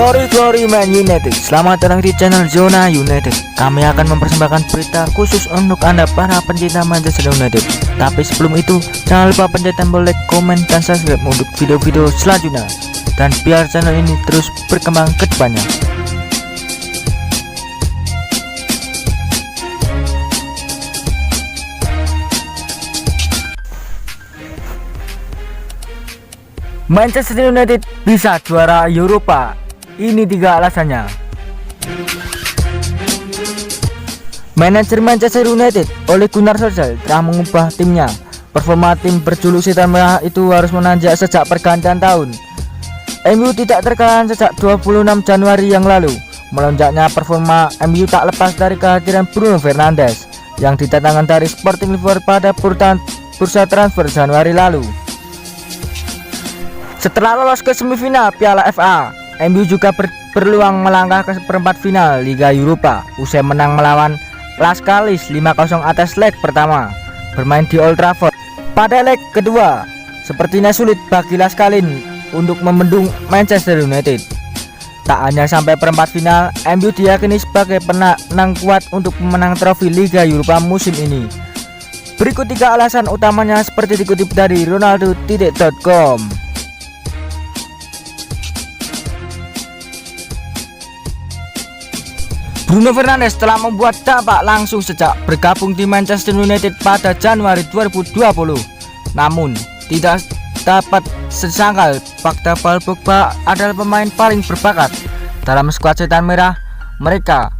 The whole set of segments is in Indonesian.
Glory Man United. Selamat datang di channel Zona United. Kami akan mempersembahkan berita khusus untuk Anda para pencinta Manchester United. Tapi sebelum itu, jangan lupa pencet tombol like, komen, dan subscribe untuk video-video selanjutnya. Dan biar channel ini terus berkembang ke depannya. Manchester United bisa juara Eropa. Ini 3 alasannya. Manajer Manchester United Ole Gunnar Solskjaer telah mengubah timnya. Performa tim berjuluk Setan Merah itu harus menanjak sejak pergantian tahun. MU tidak terkalahkan sejak 26 Januari yang lalu. Melonjaknya performa MU tak lepas dari kehadiran Bruno Fernandes yang didatangkan dari Sporting Lisbon pada bursa transfer Januari lalu. Setelah lolos ke semifinal Piala FA, MU juga berpeluang melangkah ke perempat final Liga Eropa usai menang melawan Las Calais 5-0 atas leg pertama bermain di Old Trafford. Pada leg kedua, sepertinya sulit bagi Las Calais untuk membendung Manchester United. Tak hanya sampai perempat final, MU diyakini sebagai penantang kuat untuk memenang trofi Liga Eropa musim ini. Berikut 3 alasan utamanya seperti dikutip dari Ronaldo.com. Bruno Fernandes telah membuat dampak langsung sejak bergabung di Manchester United pada Januari 2020. Namun, tidak dapat sesangkal fakta Paul Pogba adalah pemain paling berbakat dalam skuad Setan Merah mereka.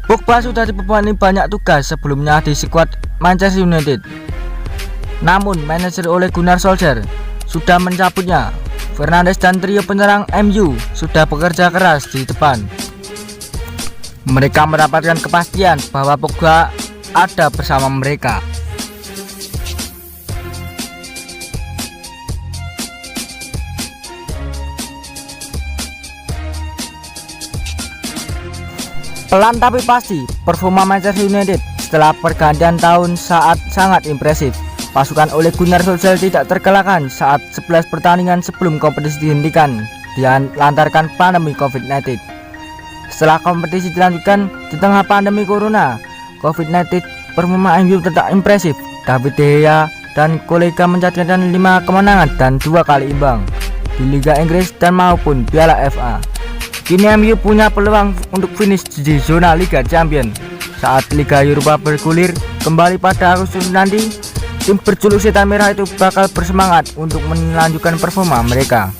Pogba sudah dibebani banyak tugas sebelumnya di skuad Manchester United. Namun, manajer Ole Gunnar Solskjaer sudah mencabutnya. Fernandes dan trio penyerang MU sudah bekerja keras di depan. Mereka mendapatkan kepastian bahwa Pogba ada bersama mereka. Pelan tapi pasti, performa Manchester United setelah pergantian tahun sangat impresif. Pasukan Ole Gunnar Solskjaer tidak terkalahkan saat 11 pertandingan sebelum kompetisi dihentikan dilantarkan pandemi COVID-19. Setelah kompetisi dilanjutkan di tengah pandemi Corona COVID-19, performa MU tetap impresif. David De Gea dan kolega mencatatkan 5 kemenangan dan 2 kali imbang di Liga Inggris dan maupun Piala FA. Kini MU punya peluang untuk finish di zona Liga Champions. Saat Liga Eropa bergulir kembali pada Agustus nanti, tim berjuluk Setan Merah itu bakal bersemangat untuk melanjutkan performa mereka.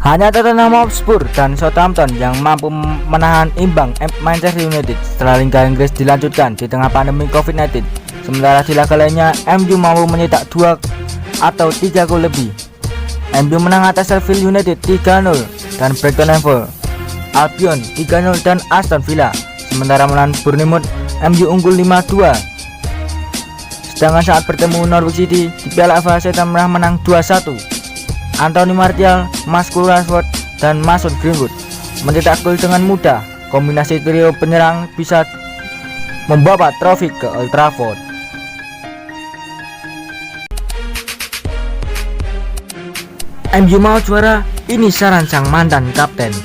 Hanya Tottenham Hotspur dan Southampton yang mampu menahan imbang Manchester United setelah Liga Inggris dilanjutkan di tengah pandemi COVID-19. Sementara di laga lainnya, MU mampu mencetak 2 atau 3 gol lebih. MU menang atas Sheffield United 3-0 dan Brighton Hove Albion 3-0 dan Aston Villa. Sementara melawan Bournemouth, MU unggul 5-2. Sedangkan saat bertemu Norwich City di Piala FA, Setan Merah menang 2-1. Anthony Martial, Marcus Rashford, dan Mason Greenwood mencetak gol dengan mudah. Kombinasi trio penyerang bisa membawa trofi ke Old Trafford. MU mau juara, ini saran sang mantan kapten.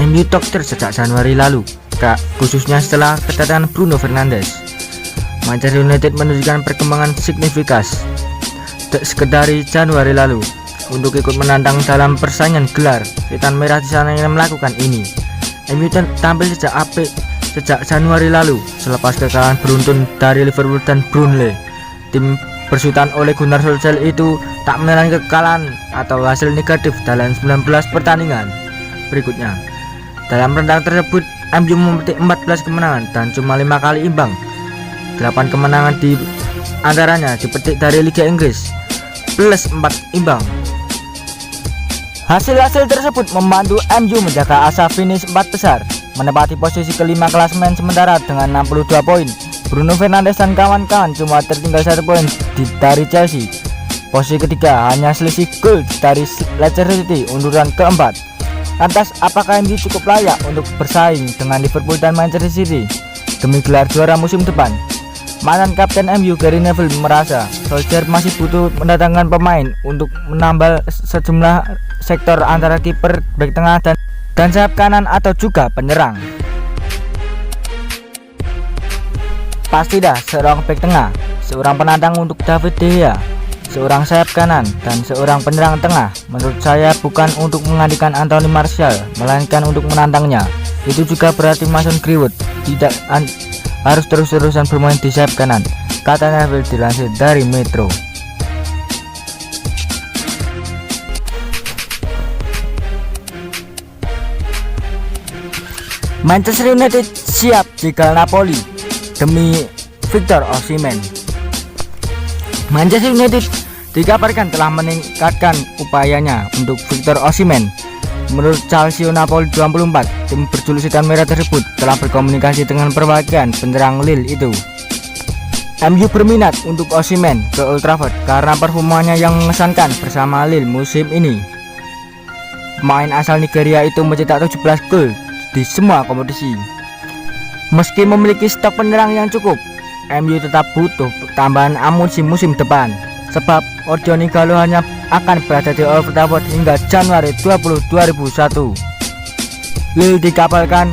MU dokter sejak Januari lalu, khususnya setelah kedatangan Bruno Fernandes. Manchester United menunjukkan perkembangan signifikan dari Januari lalu untuk ikut menantang dalam persaingan gelar. Setan Merah di sana yang melakukan ini. MU tampil sejak apik sejak Januari lalu selepas kekalahan beruntun dari Liverpool dan Burnley. Tim bersutan oleh Gunnar Solskjaer itu tak menelan kekalahan atau hasil negatif dalam 19 pertandingan berikutnya. Dalam rentang tersebut, MU memetik 14 kemenangan dan cuma 5 kali imbang. 8 kemenangan di antaranya dipetik dari Liga Inggris plus 4 imbang. Hasil-hasil tersebut membantu MU menjaga asa finish 4 besar, menempati posisi kelima klasemen sementara dengan 62 poin. Bruno Fernandes dan kawan-kawan cuma tertinggal 1 poin dari Chelsea. Posisi ketiga hanya selisih gol dari Leicester City urutan keempat. Lantas, apakah MU cukup layak untuk bersaing dengan Liverpool dan Manchester City demi gelar juara musim depan? Mantan Kapten MU Gary Neville merasa Solskjaer masih butuh mendatangkan pemain untuk menambal sejumlah sektor antara kiper, bek tengah, dan sayap kanan atau juga penyerang. Pasti dah seorang bek tengah, seorang penantang untuk David De Gea, seorang sayap kanan, dan seorang penyerang tengah. Menurut saya bukan untuk menggantikan Anthony Martial, melainkan untuk menantangnya. Itu juga berarti Mason Greenwood tidak harus terus-terusan bermain di sayap kanan, kata Neville dilansir dari Metro. Manchester United siap jika Napoli demi Victor Osimhen. Manchester United dikabarkan telah meningkatkan upayanya untuk Victor Osimhen. Menurut Calcio Napoli 24, tim berjuluk Setan Merah tersebut telah berkomunikasi dengan perwakilan penyerang Lille itu. MU berminat untuk Osimhen ke Old Trafford karena performanya yang mengesankan bersama Lille musim ini. Pemain asal Nigeria itu mencetak 17 gol di semua kompetisi. Meski memiliki stok penyerang yang cukup, MU tetap butuh tambahan amunisi musim depan, sebab Odion Ighalo hanya akan berada di Old Trafford hingga Januari 2021. Lille dikabarkan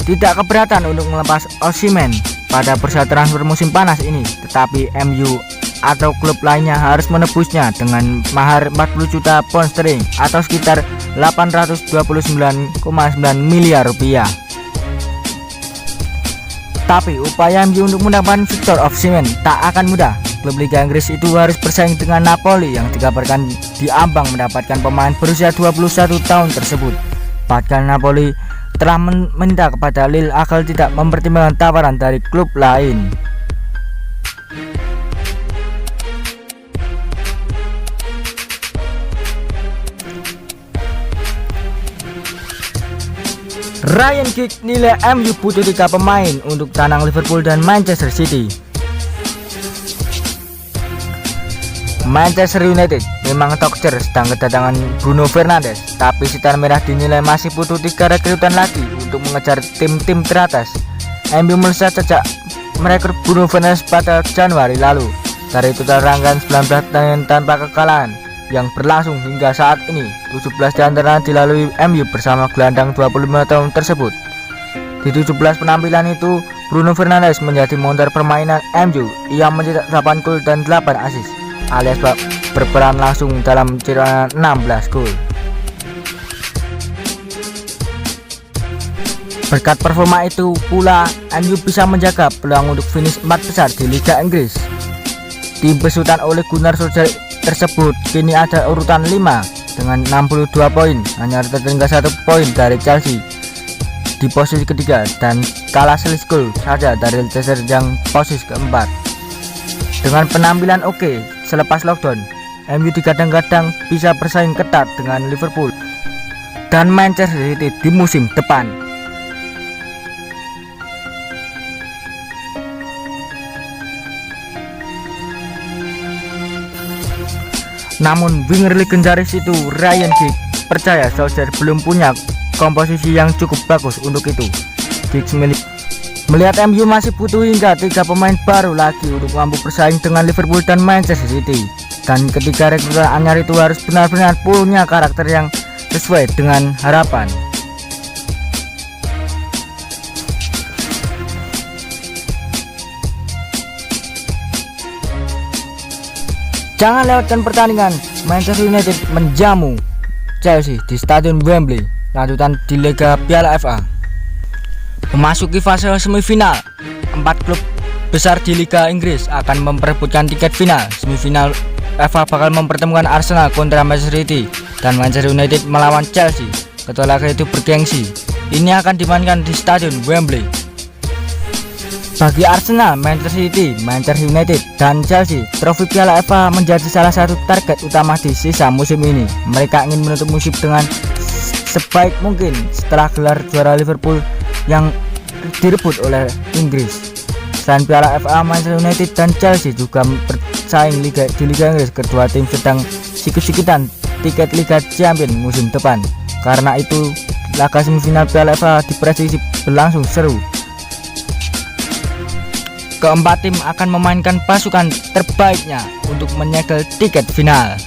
tidak keberatan untuk melepas Osimhen pada bursa transfer musim panas ini, tetapi MU atau klub lainnya harus menebusnya dengan mahar 40 juta pound sterling atau sekitar 829,9 miliar rupiah. Tapi upaya MU untuk mendapatkan Victor Osimhen tak akan mudah. Klub Liga Inggris itu harus bersaing dengan Napoli yang dikabarkan diambang mendapatkan pemain berusia 21 tahun tersebut. Bahkan Napoli telah meminta kepada Lille agar tidak mempertimbangkan tawaran dari klub lain. Ryan Giggs nilai MU butuh 3 pemain untuk tandang Liverpool dan Manchester City. Manchester United memang tokcer sedang kedatangan Bruno Fernandes, tapi Setan Merah dinilai masih butuh 3 rekrutan lagi untuk mengejar tim-tim teratas. MU melesat sejak merekrut Bruno Fernandes pada Januari lalu. Dari total rangkaian 19 pertandingan tanpa kekalahan yang berlangsung hingga saat ini, 17 diantara dilalui MU bersama gelandang 25 tahun tersebut. Di 17 penampilan itu, Bruno Fernandes menjadi motor permainan MU. Ia mencetak 8 gol dan 8 assist, alias berperan langsung dalam cetak 16 gol. Berkat performa itu pula, MU bisa menjaga peluang untuk finish 4 besar di Liga Inggris. Tim besutan oleh Gunnar Solskjaer tersebut kini ada urutan 5 dengan 62 poin, hanya tertinggal 1 poin dari Chelsea di posisi ketiga dan kalah selisih gol saja dari Leicester yang posisi keempat. Dengan penampilan oke selepas lockdown, MU digadang-gadang bisa bersaing ketat dengan Liverpool dan Manchester City di musim depan. Namun winger legendaris itu Ryan Giggs percaya Solskjaer belum punya komposisi yang cukup bagus untuk itu. Giggs melihat MU masih butuh hingga 3 pemain baru lagi untuk mampu bersaing dengan Liverpool dan Manchester City. Dan ketiga rekrutan anyar itu harus benar-benar punya karakter yang sesuai dengan harapan. Jangan lewatkan pertandingan Manchester United menjamu Chelsea di Stadion Wembley, lanjutan di Liga Piala FA. Memasuki fase semifinal, 4 klub besar di Liga Inggris akan memperebutkan tiket final. Semifinal FA bakal mempertemukan Arsenal kontra Manchester City dan Manchester United melawan Chelsea. Kedua laga itu bergengsi. Ini akan dimainkan di Stadion Wembley. Bagi Arsenal, Manchester City, Manchester United, dan Chelsea, trofi Piala FA menjadi salah satu target utama di sisa musim ini. Mereka ingin menutup musim dengan sebaik mungkin setelah gelar juara Liverpool yang direbut oleh Inggris. Selain Piala FA, Manchester United dan Chelsea juga bersaing di Liga Inggris. Kedua tim sedang sikut-sikutan tiket Liga Champions musim depan. Karena itu laga semifinal Piala FA diprediksi berlangsung seru. Keempat tim akan memainkan pasukan terbaiknya untuk menyegel tiket final.